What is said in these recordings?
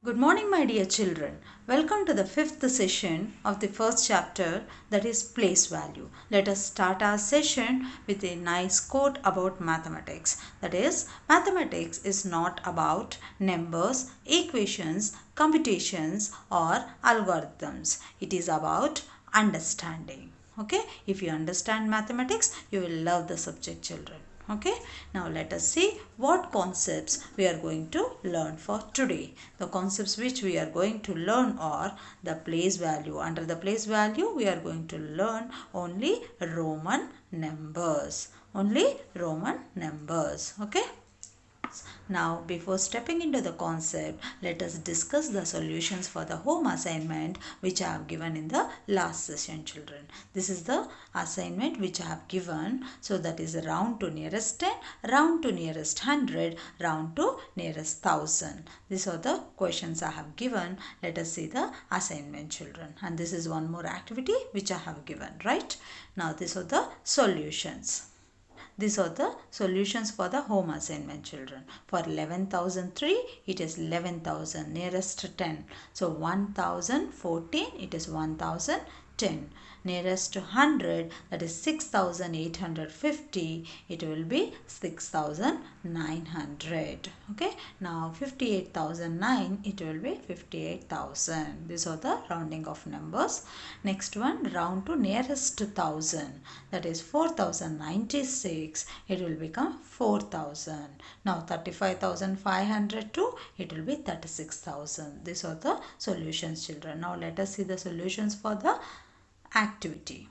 Good morning, my dear children. Welcome to the fifth session of the first chapter, that is place value. Let us start our session with a nice quote about mathematics. That is, mathematics is not about numbers, equations, computations or algorithms. It is about understanding. Okay, if you understand mathematics, you will love the subject, children. Okay, now let us see what concepts we are going to learn for today. The concepts which we are going to learn are the place value. Under the place value, we are going to learn only Roman numbers. Only Roman numbers. Okay. Now, before stepping into the concept, let us discuss the solutions for the home assignment which I have given in the last session, children. This is the assignment which I have given. So, that is round to nearest 10, round to nearest 100, round to nearest 1000. These are the questions I have given. Let us see the assignment, children. And this is one more activity which I have given, right? Now, these are the solutions. These are the solutions for the home assignment, children. For 11,003, it is 11,000 nearest 10. So 1,014, it is 1,010. Nearest to 100, that is 6,850, it will be 6,900. Okay. Now 58,009, it will be 58,000. These are the rounding of numbers. Next one, round to nearest 1,000. That is 4,096. It will become 4,000. Now 35,502, it will be 36,000. These are the solutions, children. Now let us see the solutions for the activity.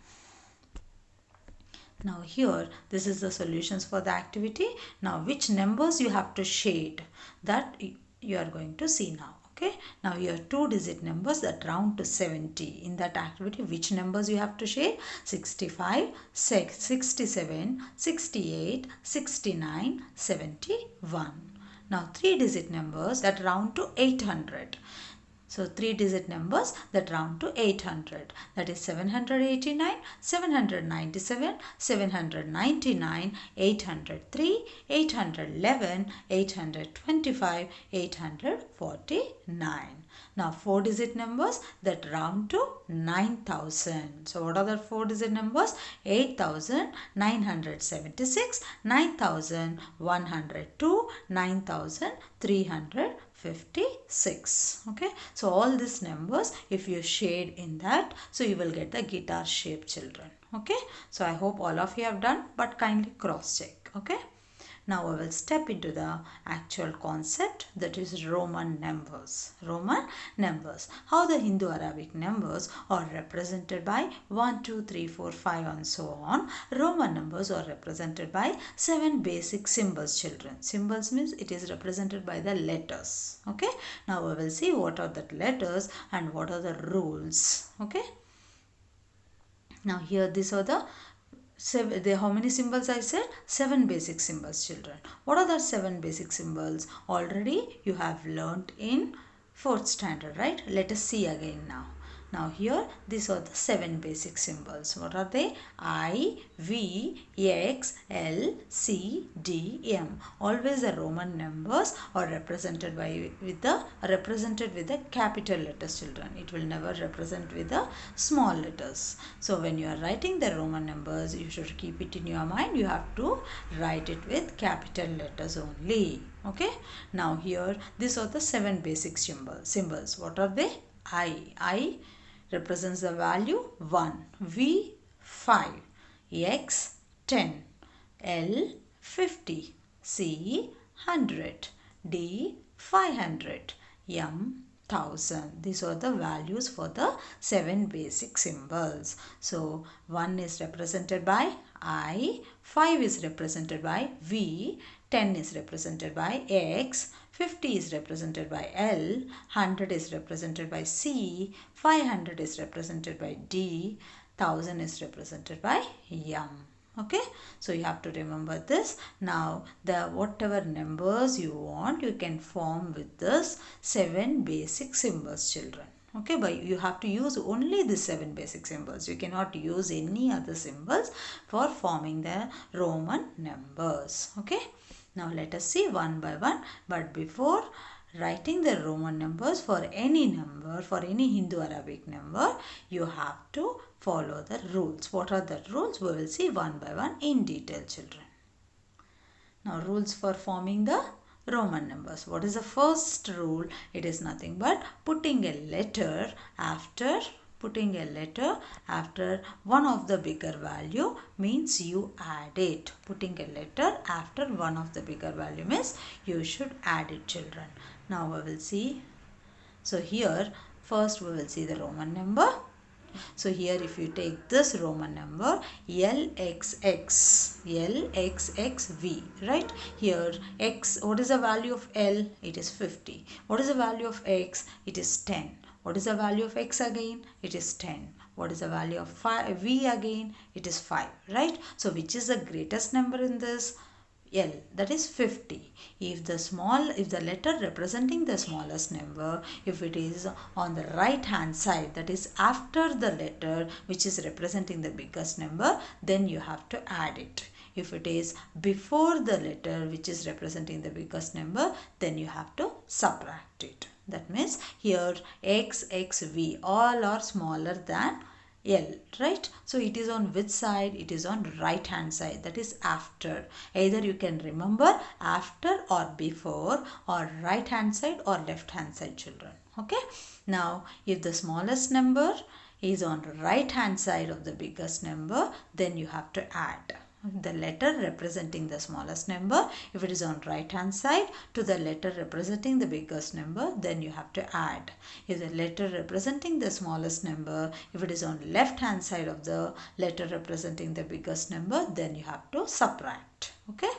Now here, this is the solutions for the activity. Now which numbers you have to shade, that you are going to see now. Okay. Now here 2-digit numbers that round to 70. In that activity, which numbers you have to shade? 65, 67, 68, 69, 71. Now 3-digit numbers that round to 800. So 3-digit numbers that round to 800. That is 789, 797, 799, 803, 811, 825, 849. Now 4-digit numbers that round to 9,000. So what are the 4-digit numbers? 8,976, 9,102, 9,356. Okay. So all these numbers, if you shade in that, so you will get the guitar shape, children. Okay. So I hope all of you have done, but kindly cross check. Okay. Now I will step into the actual concept, that is Roman numbers. Roman numbers. How the Hindu-Arabic numbers are represented by 1, 2, 3, 4, 5 and so on. Roman numbers are represented by 7 basic symbols, children. Symbols means it is represented by the letters. Okay. Now we will see what are the letters and what are the rules. Okay. Now here these are the how many symbols I said? 7 basic symbols, children. What are the 7 basic symbols? Already you have learnt in 4th standard, right? Let us see again now. Now here, these are the 7 basic symbols. What are they? I, V, X, L, C, D, M. Always the Roman numbers are represented with the capital letters, children. It will never represent with the small letters. So when you are writing the Roman numbers, you should keep it in your mind. You have to write it with capital letters only. Okay. Now here, these are the 7 basic symbols. What are they? I represents the value 1, V 5, X 10, L 50, C 100, D 500, M 1000. These are the values for the 7 basic symbols. So 1 is represented by I, 5 is represented by V, 10 is represented by X, 50 is represented by L, 100 is represented by C, 500 is represented by D, 1000 is represented by M. Okay. So you have to remember this. Now the whatever numbers you want, you can form with this 7 basic symbols, children. Okay, but you have to use only the 7 basic symbols. You cannot use any other symbols for forming the Roman numbers. Okay. Now let us see one by one. But before writing the Roman numbers for any number, for any Hindu Arabic number, you have to follow the rules. What are the rules? We will see one by one in detail, children. Now, rules for forming the Roman numbers. What is the first rule? It is nothing but putting a letter after one of the bigger value means you add it. Putting a letter after one of the bigger value means you should add it, children. Now we will see. So here first we will see the Roman number. So here if you take this Roman number LXXV, right? Here X, what is the value of L? It is 50. What is the value of X? It is 10. What is the value of X again? It is 10. What is the value of V again? It is 5, right? So which is the greatest number in this? L, that is 50. If the letter representing the smallest number, if it is on the right hand side, that is after the letter which is representing the biggest number, then you have to add it. If it is before the letter which is representing the biggest number, then you have to subtract it. That means here X, X, V all are smaller than L, right? So it is on which side? It is on right hand side, that is after. Either you can remember after or before, or right hand side or left hand side, children. Okay. Now if the smallest number is on right hand side of the biggest number, then you have to add the letter representing the smallest number. If it is on right hand side to the letter representing the biggest number, then you have to add. If the letter representing the smallest number, if it is on left hand side of the letter representing the biggest number, then you have to subtract. Okay.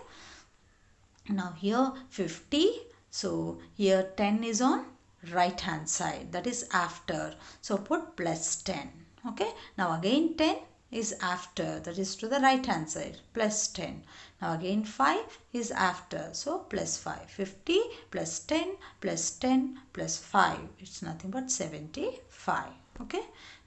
Now here 50. So here 10 is on right hand side, that is after. So put plus 10. Okay. Now again 10 is after, that is to the right hand side, plus 10. Now again 5 is after, so plus 5. 50 plus 10 plus 10 plus 5, it's nothing but 75. Okay.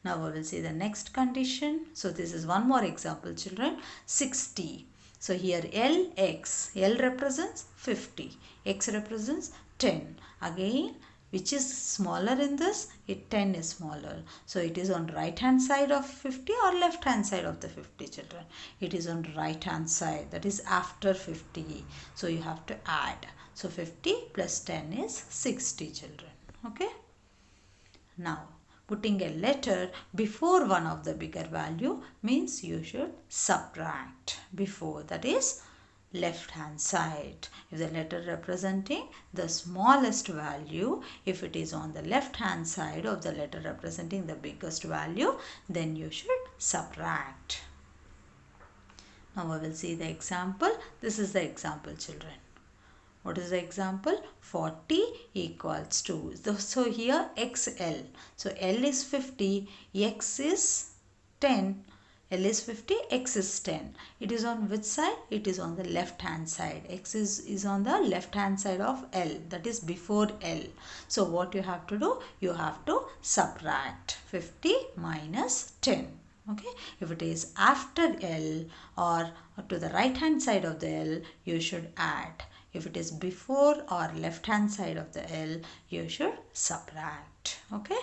Now we will see the next condition. So this is one more example, children. 60. So here LX, L represents 50, X represents 10. Again, which is smaller in this? 10 is smaller. So it is on right hand side of 50 or left hand side of the 50, children? It is on right hand side, that is after 50. So you have to add. So 50 plus 10 is 60, children. Okay. Now putting a letter before one of the bigger value means you should subtract before, that is left hand side. If the letter representing the smallest value, if it is on the left hand side of the letter representing the biggest value, then you should subtract. Now we will see the example. This is the example, children. What is the example? 40 equals to, so here XL. So L is 50, X is 10. L is 50, X is 10. It is on which side? It is on the left hand side. X is on the left hand side of L, that is before L. So what you have to do? You have to subtract 50 minus 10. Okay. If it is after L or to the right hand side of the L, you should add. If it is before or left hand side of the L, you should subtract. Okay.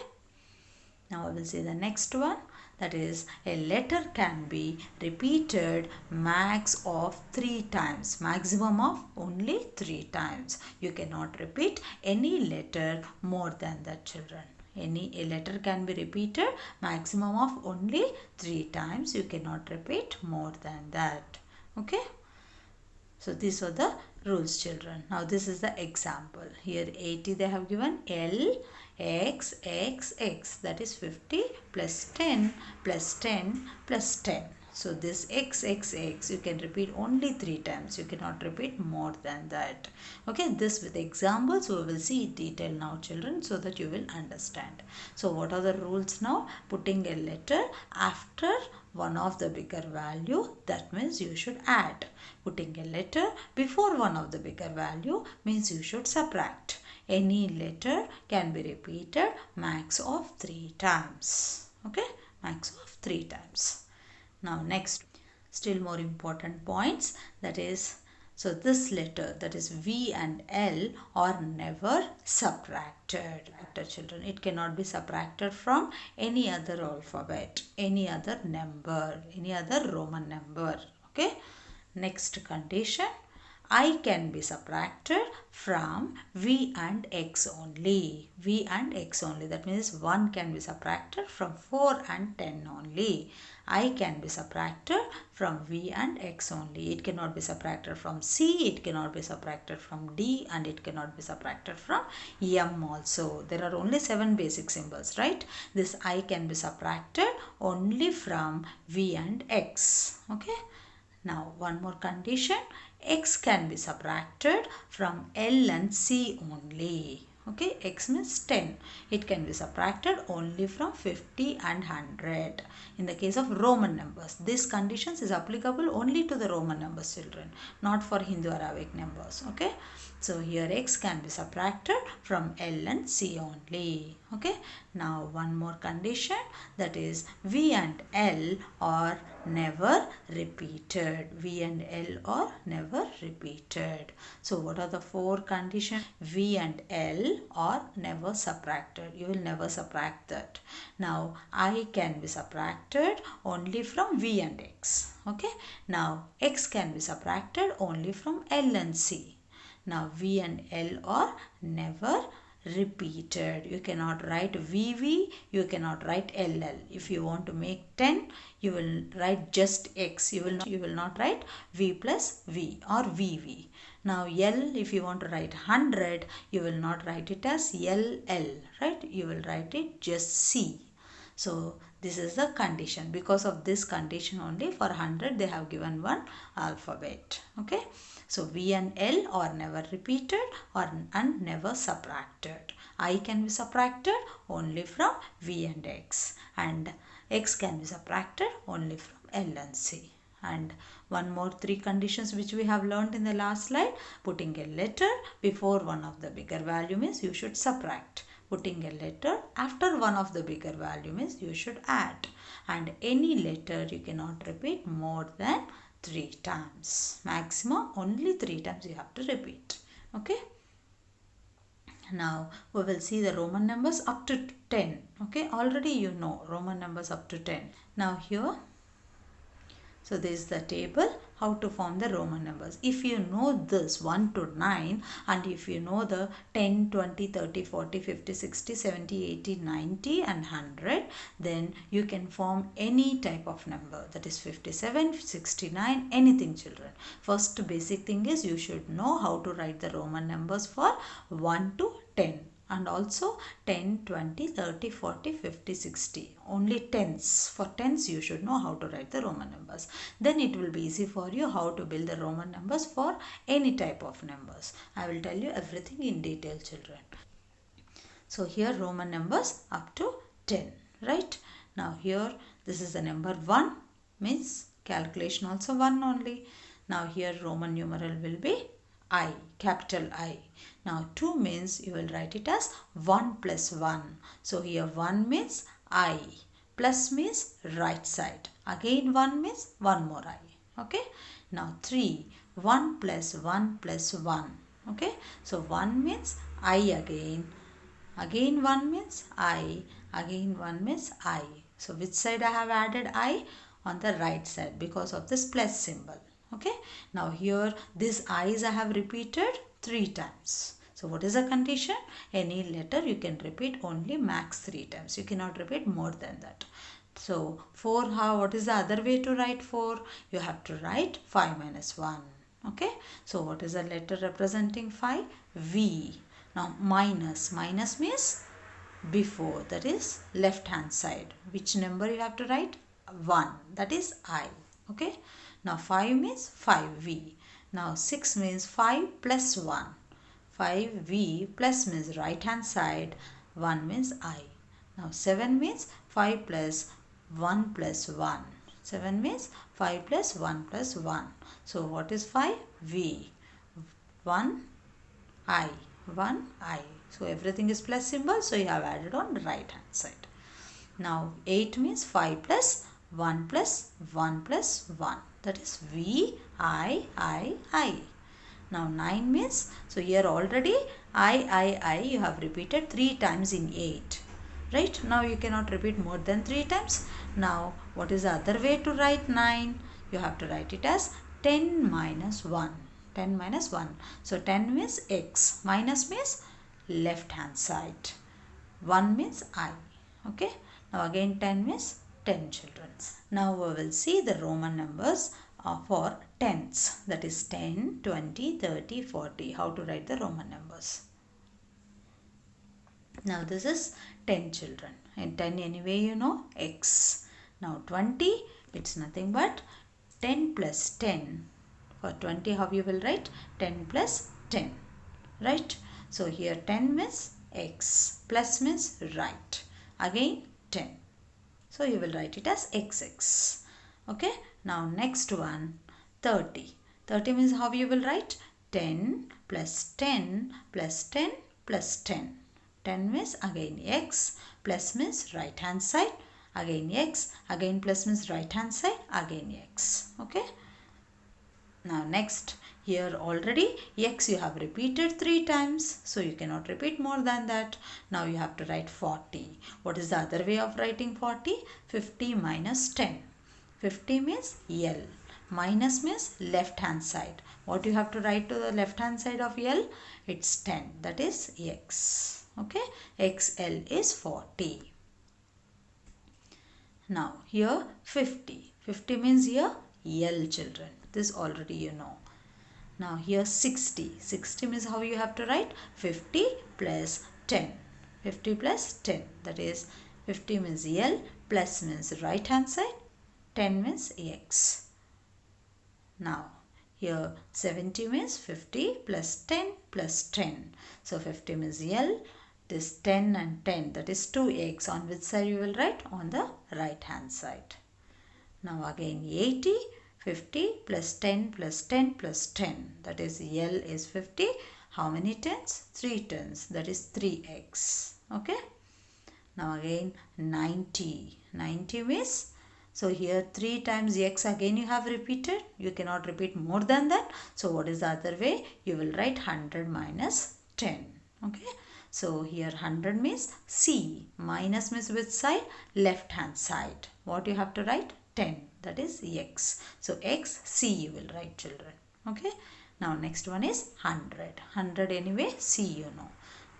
Now we will see the next one. That is, a letter can be repeated max of 3 times. Maximum of only 3 times. You cannot repeat any letter more than that, children. A letter can be repeated maximum of only 3 times. You cannot repeat more than that. Okay. So these are the rules, children. Now this is the example. Here 80 they have given. L X X X, that is 50 plus 10 plus 10 plus 10. So this X X X you can repeat only 3 times. You cannot repeat more than that. Okay, this with examples we will see in detail now, children, so that you will understand. So what are the rules now? Putting a letter after one of the bigger value, that means you should add. Putting a letter before one of the bigger value means you should subtract. Any letter can be repeated max of 3 times. Okay, max of 3 times. Now next, still more important points, that is, So this letter, that is V and L, are never subtracted. Children, it cannot be subtracted from any other alphabet, any other number, any other Roman number. Okay. Next condition, I can be subtracted from V and X only. V and X only. That means 1 can be subtracted from 4 and 10 only. I can be subtracted from V and X only. It cannot be subtracted from C, it cannot be subtracted from D, and it cannot be subtracted from M also. There are only 7 basic symbols, right? This I can be subtracted only from V and X. Okay. Now one more condition, X can be subtracted from L and C only. Okay, X means 10. It can be subtracted only from 50 and 100. In the case of Roman numbers, this conditions is applicable only to the Roman numbers, children, not for Hindu Arabic numbers. Okay, so here X can be subtracted from L and C only. Okay, now one more condition, that is V and L are never repeated. V and L are never repeated. So what are the 4 conditions? V and L are never subtracted. You will never subtract that. Now I can be subtracted only from V and X. Okay. Now X can be subtracted only from L and C. Now V and L are never repeated. You cannot write VV, you cannot write LL. If you want to make 10, you will write just X. You will not write V plus V or VV. Now L, if you want to write 100, you will not write it as LL, right? You will write it just C. So this is the condition. Because of this condition only, for 100 they have given one alphabet. Okay. So V and L are never repeated and never subtracted. I can be subtracted only from V and X, and X can be subtracted only from L and C. And one more 3 conditions which we have learned in the last slide. Putting a letter before one of the bigger value means you should subtract. Putting a letter after one of the bigger value means you should add. And any letter you cannot repeat more than 3 times. Maximum only 3 times you have to repeat. Okay. Now we will see the Roman numbers up to 10. Okay. Already you know Roman numbers up to 10. Now here, so this is the table how to form the Roman numbers. If you know this 1 to 9, and if you know the 10, 20, 30, 40, 50, 60, 70, 80, 90 and 100, then you can form any type of number, that is 57, 69, anything, children. First basic thing is you should know how to write the Roman numbers for 1 to 10. And also 10, 20, 30, 40, 50, 60. Only tens. For tens you should know how to write the Roman numbers. Then it will be easy for you how to build the Roman numbers for any type of numbers. I will tell you everything in detail, children. So here Roman numbers up to 10. Right? Now here this is the number 1, means calculation also 1 only. Now here Roman numeral will be I, capital I. Now 2 means you will write it as 1 plus 1. So here 1 means I, plus means right side. Again 1 means one more I. Okay. Now 3, 1 plus 1 plus 1. Okay. So 1 means I again. Again 1 means I. Again 1 means I. So which side I have added I? On the right side, because of this plus symbol. Okay. Now here these I's I have repeated 3 times. So what is the condition? Any letter you can repeat only max 3 times. You cannot repeat more than that. So 4, what is the other way to write 4? You have to write 5 minus 1. Okay. So what is the letter representing 5? V. Now minus. Minus means before, that is left hand side. Which number you have to write? 1. That is I. Okay. Now 5 means 5V. Now 6 means 5 plus 1. 5V plus means right hand side. 1 means I. Now 7 means 5 plus 1 plus 1. 7 means 5 plus 1 plus 1. So what is 5? V. 1 I. 1 I. So everything is plus symbol. So you have added on the right hand side. Now 8 means 5 plus 1 plus 1 plus 1. That is V, I. Now 9 means, so here already I you have repeated 3 times in 8. Right? Now you cannot repeat more than 3 times. Now what is the other way to write 9? You have to write it as 10 minus 1. 10 minus 1. So 10 means x. Minus means left hand side. 1 means I. Okay. Now again 10 means 10 children. Now we will see the Roman numbers for tens. That is 10, 20, 30, 40. How to write the Roman numbers. Now this is 10 children. And 10 anyway you know x. Now 20, it's nothing but 10 plus 10. For 20 how you will write? 10 plus 10. Right? So here 10 means x. Plus means right. Again 10. So you will write it as xx. Okay. Now next one 30. 30 means how you will write? 10 plus 10 plus 10 plus 10. 10 means again x, plus means right hand side, again x, again plus means right hand side, again x. Okay. Now next, here already x you have repeated 3 times, so you cannot repeat more than that. Now you have to write 40. What is the other way of writing 40? 50 minus 10. 50 means L. Minus means left hand side. What you have to write to the left hand side of L? It's 10. That is x. Okay, XL is 40. Now here 50. 50 means here L children. This already you know. Now here 60. 60 means how you have to write? 50 plus 10. 50 plus 10. That is 50 means L, plus means right hand side, 10 means X. Now here 70 means 50 plus 10 plus 10. So 50 means L. This 10 and 10, that is 2x. On which side you will write? On the right hand side. Now again 80, 50 plus 10 plus 10 plus 10. That is L is 50. How many tens? 3 tens. That is 3x. Okay. Now again 90. 90 means, so here 3 times x again you have repeated. You cannot repeat more than that. So what is the other way? You will write 100 minus 10. Okay. So here 100 means C. Minus means which side? Left hand side. What you have to write? 10. That is x. So x, C you will write children. Okay. Now next one is 100. 100 anyway C you know.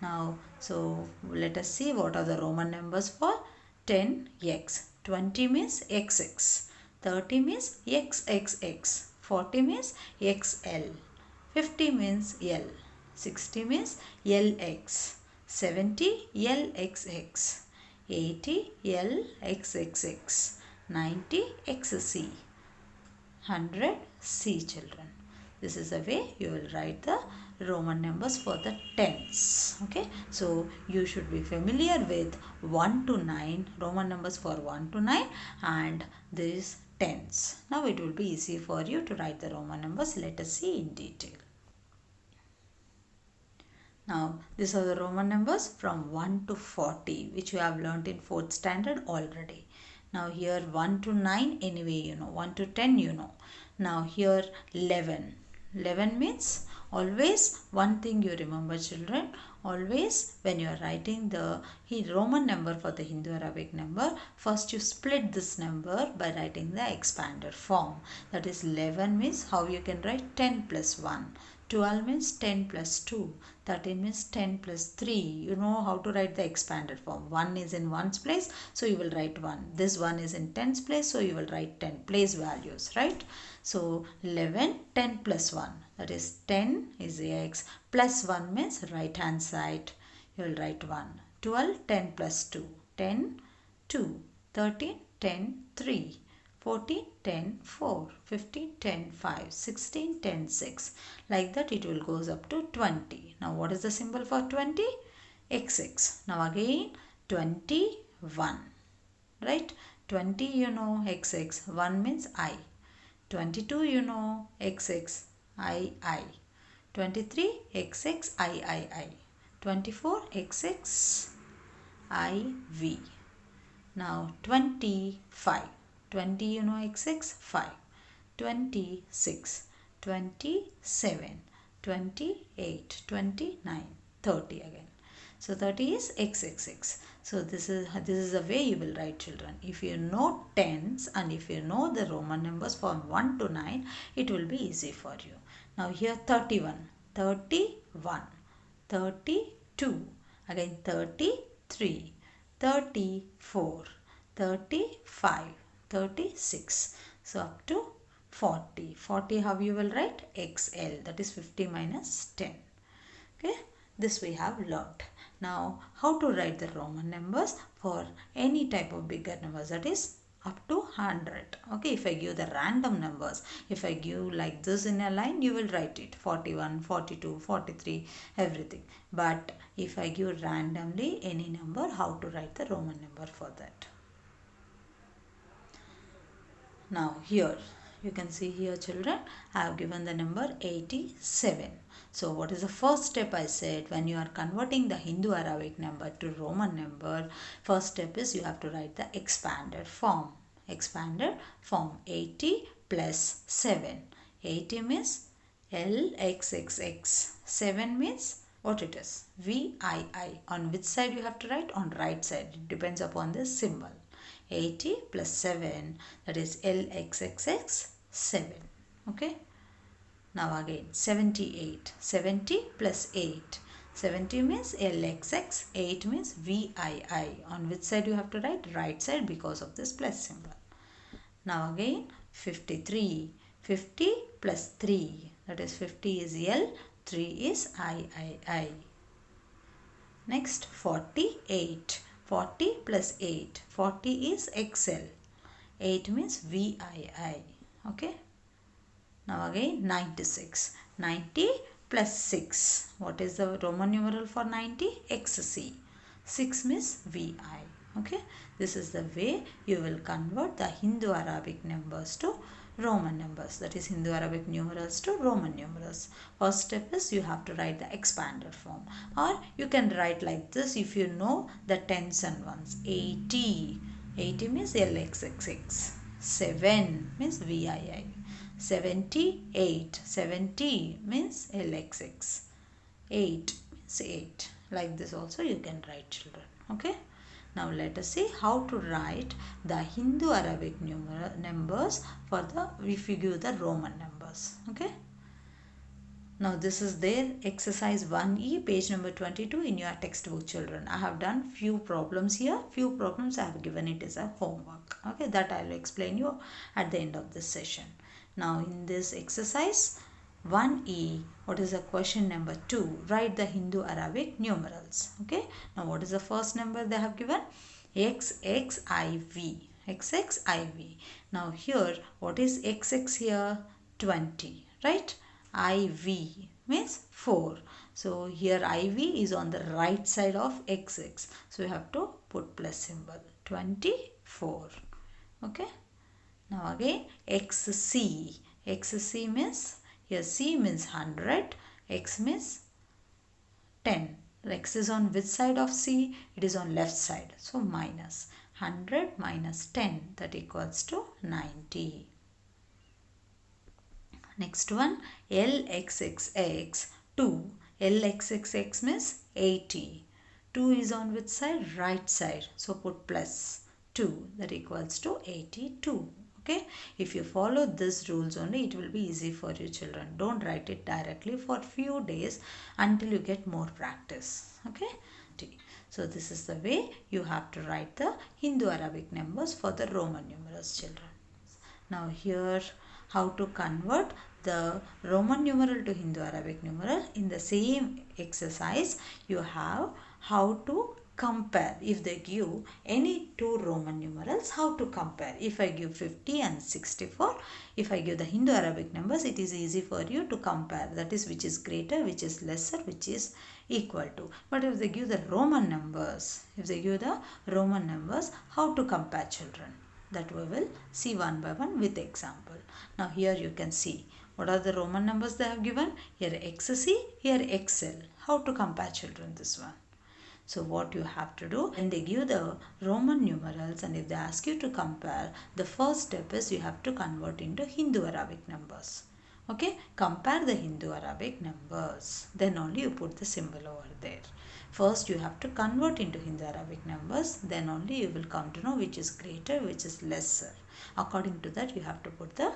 Now so let us see what are the Roman numbers for 10x. 20 means xx. 30 means xxx. 40 means xl. 50 means L. 60 means LX. 70 LXX. 80 LXXX. 90 XC. 100 C children. This is the way you will write the Roman numbers for the tens. Okay. So you should be familiar with 1 to 9. Roman numbers for 1 to 9 and these tens. Now it will be easy for you to write the Roman numbers. Let us see in detail. Now, these are the Roman numbers from 1 to 40, which you have learnt in 4th standard already. Now, here 1 to 9, anyway, you know. 1 to 10, you know. Now, here 11. 11 means always one thing you remember, children. Always when you are writing the Roman number for the Hindu Arabic number, first you split this number by writing the expanded form. That is 11 means how you can write 10 plus 1. 12 means 10 plus 2. 13 means 10 plus 3. You know how to write the expanded form. 1 is in 1's place, so you will write 1. This 1 is in 10's place, so you will write 10 place values, right? So 11, 10 plus 1. That is 10 is x plus 1 means right hand side. You will write 1. 12, 10 plus 2. 10, 2. 13, 10, 3. 14, 10, 4, 15, 10, 5, 16, 10, 6. Like that it will goes up to 20. Now what is the symbol for 20? XX. Now again 21. Right? 20 you know XX. 1 means I. 22 you know XX. I. 23 XX. I. 24 XX. IV. Now 25. 20 you know XX. 5. 26. 27. 28, 29, 30 again. So 30 is XXX. So this is the way you will write, children. If you know tens and if you know the Roman numbers from 1 to 9, it will be easy for you. Now here 31, 31, 32, again 33, 34, 35, 36. So up to 40. 40 how you will write? XL, that is 50 minus 10. Okay, this we have learnt. Now how to write the Roman numbers for any type of bigger numbers, that is up to 100. Okay, if I give the random numbers, if I give like this in a line, you will write it 41, 42, 43, everything. But if I give randomly any number, how to write the Roman number for that? Now here you can see here, children, I have given the number 87. So what is the first step? I said when you are converting the Hindu Arabic number to Roman number, first step is you have to write the expanded form. Expanded form 80 plus 7. 80 means LXXX. 7 means what it is? VII. On which side you have to write? On right side. It depends upon the symbol. 80 plus 7, that is LXXX 7. Okay. Now again 78. 70 plus 8. 70 means LXX. 8 means VII. On which side you have to write? Right side, because of this plus symbol. Now again 53. 50 plus 3. That is 50 is L. 3 is III. Next 48. 40 plus 8. 40 is XL. 8 means VII. Okay. Now again 96. 90 plus 6. What is the Roman numeral for 90? XC. 6 means VI. Okay. This is the way you will convert the Hindu Arabic numbers to Roman numbers, that is Hindu Arabic numerals to Roman numerals. First step is you have to write the expanded form, or you can write like this if you know the tens and ones. 80. 80 means LXXX. 7 means VII. 78. 70 means LXX. 8 means 8. Like this also you can write, children. Okay. Now let us see how to write the Hindu Arabic numbers for the, if you give the Roman numbers. Okay. Now this is their exercise 1E, page number 22 in your textbook, children. I have done few problems here. Few problems I have given it as a homework. Okay, that I will explain you at the end of this session. Now in this exercise 1E, what is the question number 2? Write the Hindu Arabic numerals. Okay. Now what is the first number they have given? XXIV. XXIV. Now here, what is XX here? 20. Right? IV means 4. So here IV is on the right side of XX. So you have to put plus symbol. 24. Okay. Now again XC. XC means, here C means 100, X means 10. X is on which side of C? It is on left side. So minus 100 minus 10, that equals to 90. Next one, LXXX 2. LXXX means 80. 2 is on which side? Right side. So put plus 2, that equals to 82. Okay, if you follow these rules only, it will be easy for you, children. Don't write it directly for few days until you get more practice. Okay, so this is the way you have to write the Hindu Arabic numbers for the Roman numerals, children. Now here, how to convert the Roman numeral to Hindu Arabic numeral. In the same exercise, you have how to compare. If they give any two Roman numerals, how to compare? If I give 50 and 64, if I give the Hindu Arabic numbers, it is easy for you to compare. That is, which is greater, which is lesser, which is equal to. But if they give the Roman numbers, how to compare, children? That we will see one by one with example. Now here you can see what are the Roman numbers they have given. Here XC, here XL. How to compare, children, this one? So what you have to do, when they give the Roman numerals and if they ask you to compare, the first step is you have to convert into Hindu Arabic numbers. Okay, compare the Hindu Arabic numbers. Then only you put the symbol over there. First you have to convert into Hindu Arabic numbers. Then only you will come to know which is greater, which is lesser. According to that you have to put the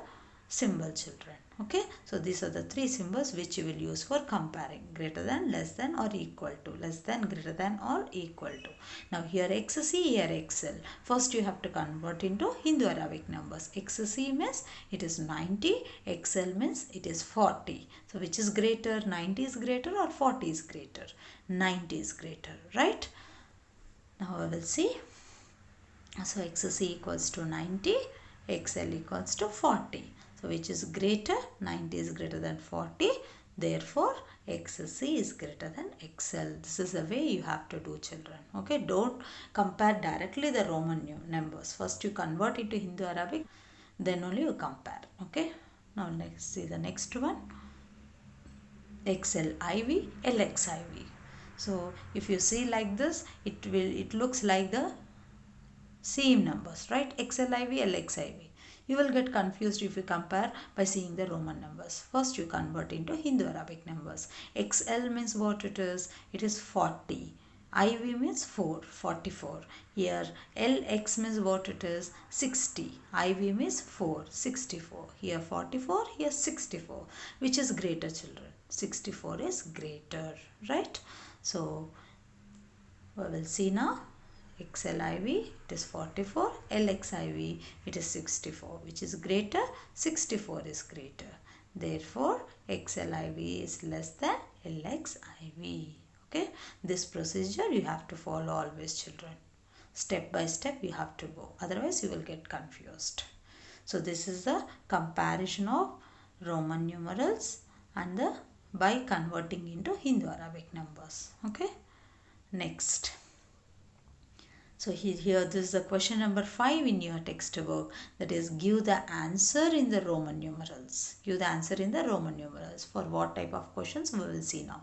symbol, children. Okay, so these are the three symbols which you will use for comparing: greater than, less than, or equal to. Less than, greater than, or equal to. Now here XC, here XL. First you have to convert into Hindu Arabic numbers. XC means it is 90, XL means it is 40. So which is greater? 90 is greater or 40 is greater? 90 is greater, right? Now I will see. So XC equals to 90, XL equals to 40. So which is greater? 90 is greater than 40. Therefore, XC is greater than XL. This is the way you have to do, children. Okay, don't compare directly the Roman numbers. First you convert it to Hindu Arabic, then only you compare. Okay, now let's see the next one. XLIV, LXIV. So if you see like this, it looks like the same numbers, right? XLIV, LXIV. You will get confused if you compare by seeing the Roman numbers. First you convert into Hindu Arabic numbers. XL means what it is? It is 40. IV means 4, 44. Here LX means what it is? 60. IV means 4, 64. Here 44, here 64. Which is greater, children? 64 is greater, right? So we will see now. XLIV it is 44, LXIV it is 64. Which is greater? 64 is greater. Therefore, XLIV is less than LXIV. Okay, this procedure you have to follow always, children. Step by step you have to go. Otherwise you will get confused. So this is the comparison of Roman numerals and by converting into Hindu Arabic numbers. Okay, next. So here this is the question number 5 in your textbook, that is give the answer in the Roman numerals. Give the answer in the Roman numerals. For what type of questions we will see now.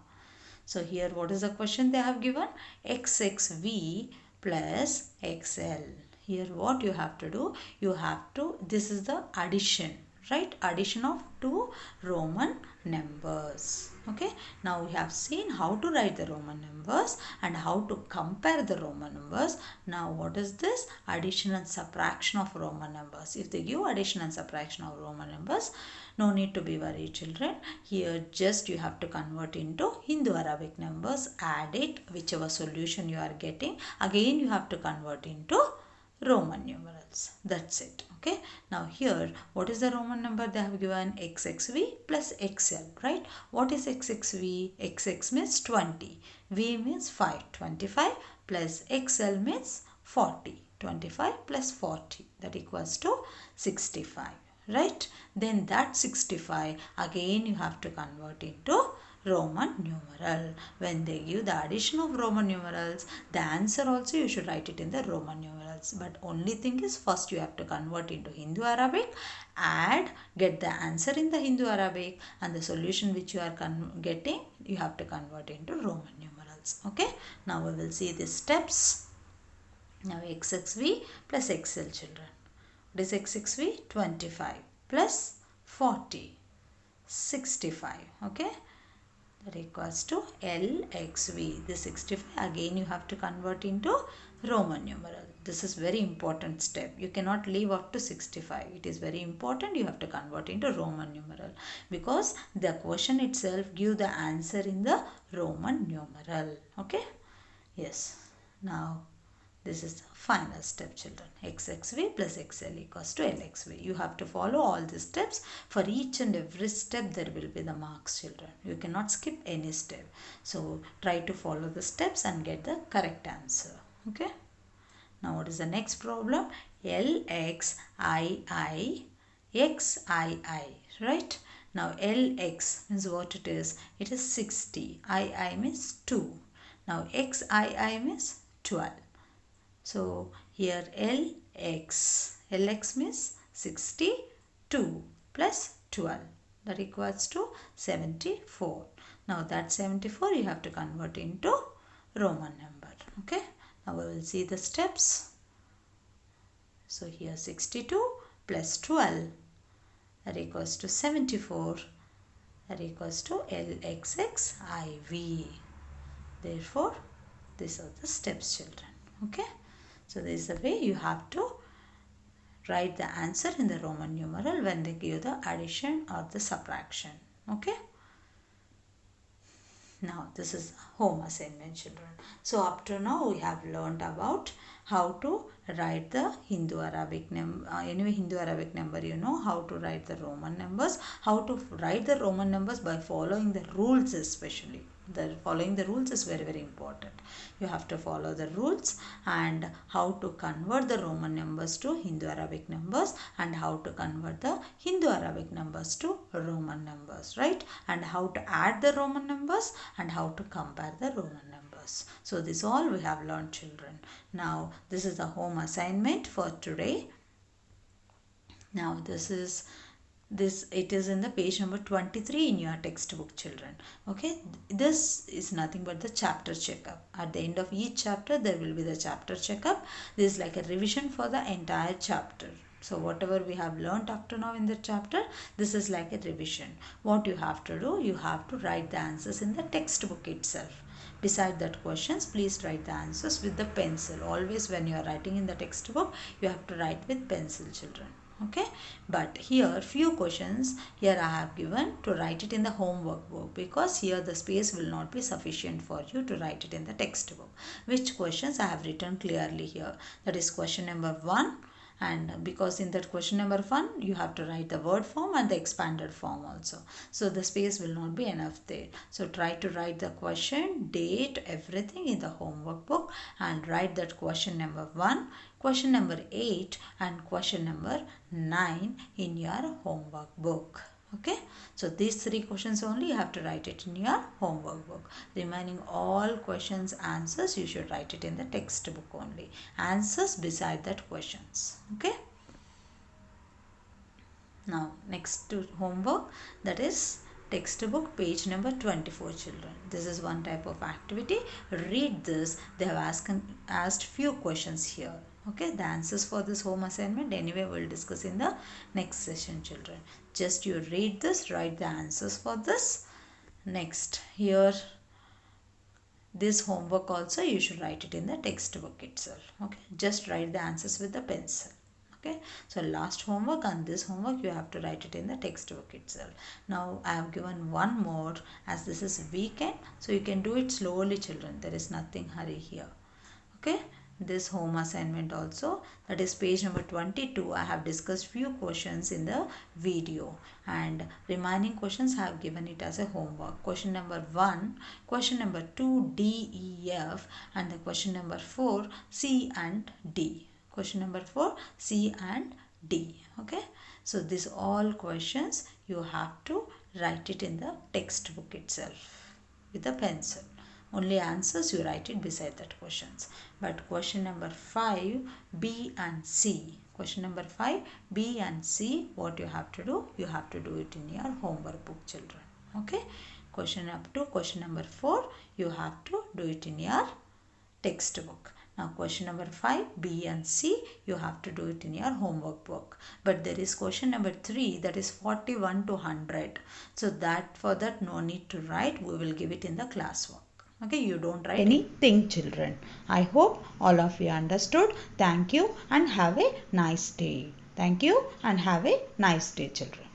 So here what is the question they have given? XXV plus XL. Here what you have to do? You have to, this is the addition, right? Addition of two Roman numbers. Okay, now we have seen how to write the Roman numbers and how to compare the Roman numbers. Now what is this? Addition and subtraction of Roman numbers. If they give addition and subtraction of Roman numbers, no need to be worried, children. Here just you have to convert into Hindu Arabic numbers, add it, whichever solution you are getting. Again you have to convert into Roman numerals. That's it. Okay. Now here, what is the Roman number they have given? XXV plus XL, right? What is XXV? XX means 20. V means 5. 25 plus XL means 40. 25 plus 40. That equals to 65. Right? Then that 65 again you have to convert into Roman numeral. When they give the addition of Roman numerals, the answer also you should write it in the Roman numerals. But only thing is, first you have to convert into Hindu Arabic, add, get the answer in the Hindu Arabic, and the solution which you are getting, you have to convert into Roman numerals. Okay. Now we will see the steps. Now XXV plus XL, children. What is XXV? 25 plus 40, 65. Okay. That equals to LXV. This 65 again you have to convert into Roman numeral. This is very important step. You cannot leave up to 65. It is very important. You have to convert into Roman numeral because the question itself give the answer in the Roman numeral. Okay. Yes. Now this is the final step, children. XXV plus XL equals to LXV. You have to follow all these steps. For each and every step there will be the marks, children. You cannot skip any step. So try to follow the steps and get the correct answer. Okay. Now what is the next problem? LXII XII. Right. Now LX means what it is? It is 60. II means 2. Now XII means 12. So here LX means 62 plus 12. That equals to 74. Now that 74 you have to convert into Roman number. Okay. Now we will see the steps. So here 62 plus 12, that equals to 74. that equals to LXXIV. Therefore, these are the steps, children. Okay. So this is the way you have to write the answer in the Roman numeral when they give the addition or the subtraction. Okay. Now this is home assignment, children. So up to now we have learned about how to write the Hindu Arabic number. Anyway, Hindu Arabic number, you know how to write the Roman numbers. How to write the Roman numbers by following the rules, especially. Following the rules is very, very important. You have to follow the rules, and how to convert the Roman numbers to Hindu Arabic numbers, and how to convert the Hindu Arabic numbers to Roman numbers, right? And how to add the Roman numbers, and how to compare the Roman numbers. So this all we have learned, children. Now this is the home assignment for today. Now it is in the page number 23 in your textbook, children. Okay, this is nothing but the chapter checkup. At the end of each chapter there will be the chapter checkup. This is like a revision for the entire chapter. So whatever we have learnt up to now in the chapter, this is like a revision. What you have to do, you have to write the answers in the textbook itself. Beside that questions, please write the answers with the pencil. Always when you are writing in the textbook, you have to write with pencil, children. Okay, but here few questions here I have given to write it in the homework book, because here the space will not be sufficient for you to write it in the textbook. Which questions I have written clearly here, that is question number 1, and because in that question number 1 you have to write the word form and the expanded form also, so the space will not be enough there. So try to write the question, date, everything in the homework book, and write that question number 1, question number 8 and question number 9 in your homework book. Okay, so these 3 questions only you have to write it in your homework book. Remaining all questions answers you should write it in the textbook only. Answers beside that questions. Okay. Now next to homework, that is textbook page number 24, children. This is one type of activity. Read this. They have asked few questions here. Okay, the answers for this home assignment anyway we'll discuss in the next session, children. Just you read this, write the answers for this. Next, here this homework also you should write it in the textbook itself. Okay, just write the answers with the pencil. Okay, so last homework and this homework you have to write it in the textbook itself. Now I have given one more, as this is weekend, so you can do it slowly, children. There is nothing hurry here. Okay, this home assignment also, that is page number 22. I have discussed few questions in the video, and remaining questions I have given it as a homework. Question number 1, question number 2, D, E, F, and the question number 4, C and D. Question number 4, C and D. Okay, so these all questions you have to write it in the textbook itself with a pencil. Only answers you write it beside that questions. But question number 5, B and C. Question number 5, B and C, what you have to do? You have to do it in your homework book, children. Okay. Question up to question number 4, you have to do it in your textbook. Now question number 5, B and C, you have to do it in your homework book. But there is question number 3, that is 41 to 100. So that for that no need to write. We will give it in the classwork. Okay, you don't write anything, children. I hope all of you understood. Thank you and have a nice day. Thank you and have a nice day, children.